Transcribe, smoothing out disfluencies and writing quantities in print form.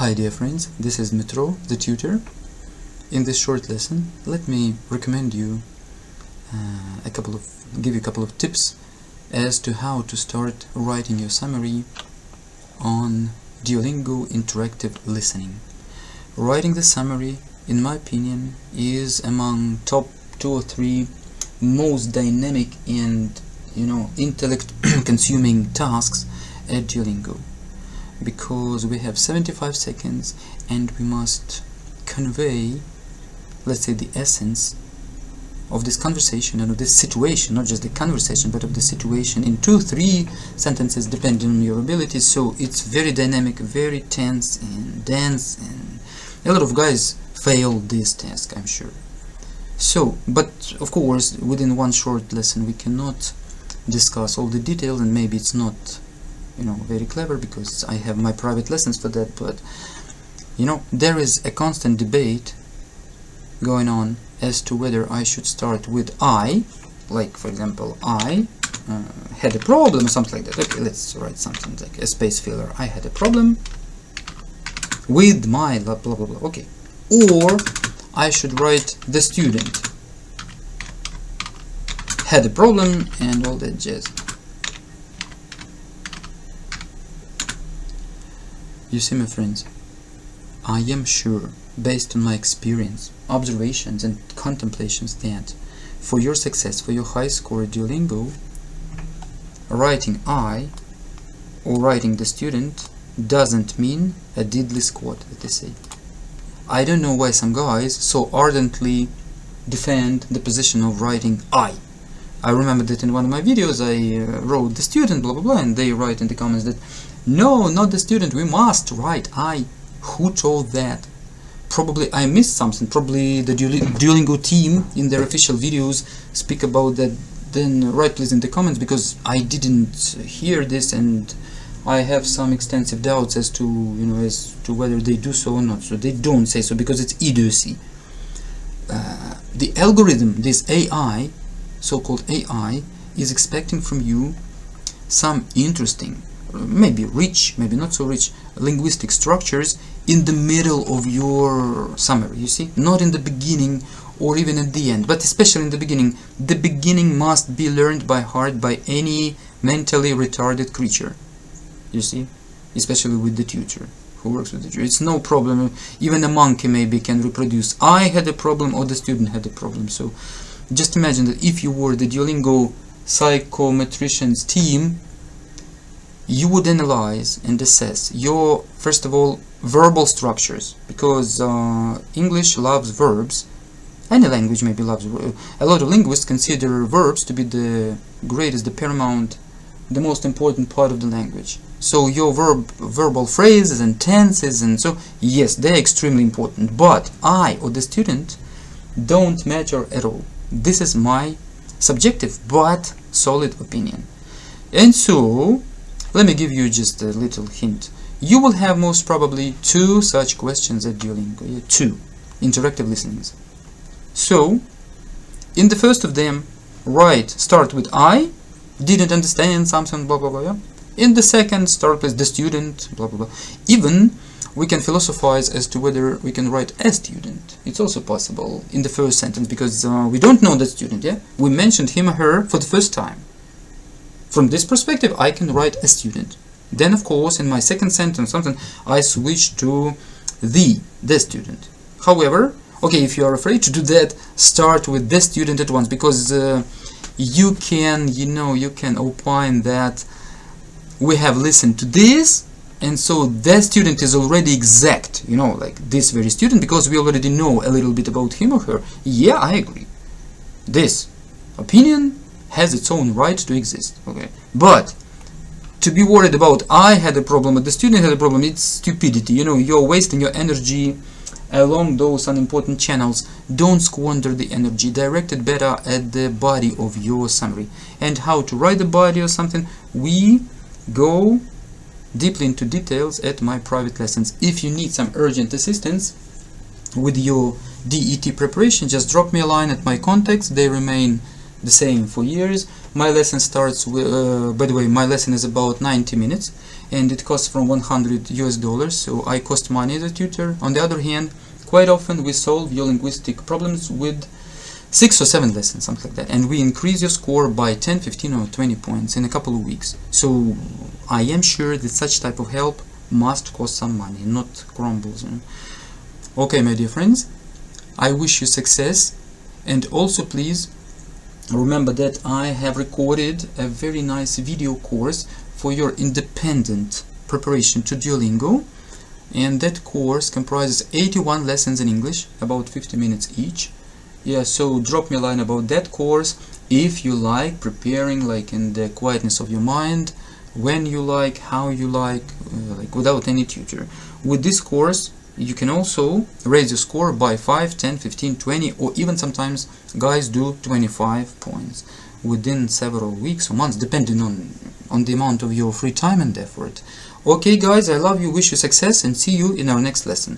Hi dear friends, this is Metro, the tutor. In this short lesson, let me recommend you give you a couple of tips as to how to start writing your summary on Duolingo Interactive Listening. Writing the summary, in my opinion, is among top 2 or 3 most dynamic and intellect consuming tasks at Duolingo, because we have 75 seconds and we must convey, let's say, the essence of this conversation and of this situation, not just the conversation but of the situation, in 2-3 sentences depending on your abilities. So it's very dynamic, very tense and dense, and a lot of guys fail this task, I'm sure. So, but of course within one short lesson we cannot discuss all the details, and maybe it's not very clever because I have my private lessons for that, but there is a constant debate going on as to whether I should start with I, like for example, I had a problem or something like that. Okay, let's write something like a space filler. I had a problem with my blah blah blah, okay. Or I should write the student had a problem and all that jazz. You see, my friends, I am sure, based on my experience, observations and contemplations, that for your success, for your high score at Duolingo, writing I or writing the student doesn't mean a diddly squat, as they say. I don't know why some guys so ardently defend the position of writing I. I remember that in one of my videos I wrote the student blah blah blah, and they write in the comments that no, not the student, we must write I. Who told that? Probably I missed something. Probably the Duolingo team in their official videos speak about that. Then write please in the comments, because I didn't hear this and I have some extensive doubts as to whether they do so or not. So they don't say so because it's idiocy. The algorithm, this AI, so-called AI, is expecting from you some interesting, maybe rich, maybe not so rich, linguistic structures in the middle of your summary, you see, not in the beginning or even at the end, but especially in the beginning. The beginning must be learned by heart by any mentally retarded creature, you see, especially with the tutor who works with the tutor. It's no problem, even a monkey maybe can reproduce I had a problem or the student had a problem. So just imagine that if you were the Duolingo psychometricians team, you would analyze and assess your, first of all, verbal structures, because English loves verbs. Any language maybe loves. A lot of linguists consider verbs to be the greatest, the paramount, the most important part of the language. So your verbal phrases and tenses and so, yes, they're extremely important, but I or the student don't matter at all. This is my subjective but solid opinion. And so let me give you just a little hint. You will have most probably 2 such questions at Duolingo, 2 interactive listenings. So, in the first of them, start with I, didn't understand something, blah blah blah. Yeah? In the second, start with the student, blah blah blah. Even we can philosophize as to whether we can write a student. It's also possible in the first sentence, because we don't know the student. Yeah, we mentioned him or her for the first time. From this perspective, I can write a student. Then, of course, in my second sentence, I switch to the student. However, okay, if you are afraid to do that, start with the student at once, because you can opine that we have listened to this, and so the student is already exact, like this very student, because we already know a little bit about him or her. Yeah, I agree. This opinion has its own right to exist, okay? But to be worried about I had a problem but the student had a problem, it's stupidity. You're wasting your energy along those unimportant channels. Don't squander the energy. Direct it better at the body of your summary. And how to write the body or something, we go deeply into details at my private lessons. If you need some urgent assistance with your DET preparation, just drop me a line at my contacts. They remain the same for years. My lesson starts with, by the way, my lesson is about 90 minutes, and it costs from $100 so I cost money as a tutor. On the other hand, quite often we solve your linguistic problems with 6 or 7 lessons, something like that, and we increase your score by 10, 15 or 20 points in a couple of weeks. So I am sure that such type of help must cost some money, not crumbles. Okay, my dear friends, I wish you success, and also please remember that I have recorded a very nice video course for your independent preparation to Duolingo, and that course comprises 81 lessons in English, about 50 minutes each. Yeah, so drop me a line about that course if you like preparing like in the quietness of your mind, when you like, how you like without any tutor. With this course you can also raise your score by 5, 10, 15, 20, or even sometimes guys do 25 points within several weeks or months, depending on the amount of your free time and effort. Okay guys, I love you, wish you success, and see you in our next lesson.